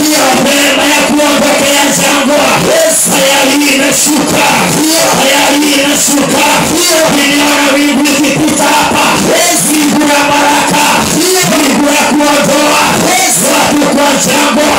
neema ya kuondokea jangwa tayari inashuka, tayari inashuka. Ninaona wingu ikipita hapa, wingu la baraka, wingu la kuondoa watu kwa jangwa,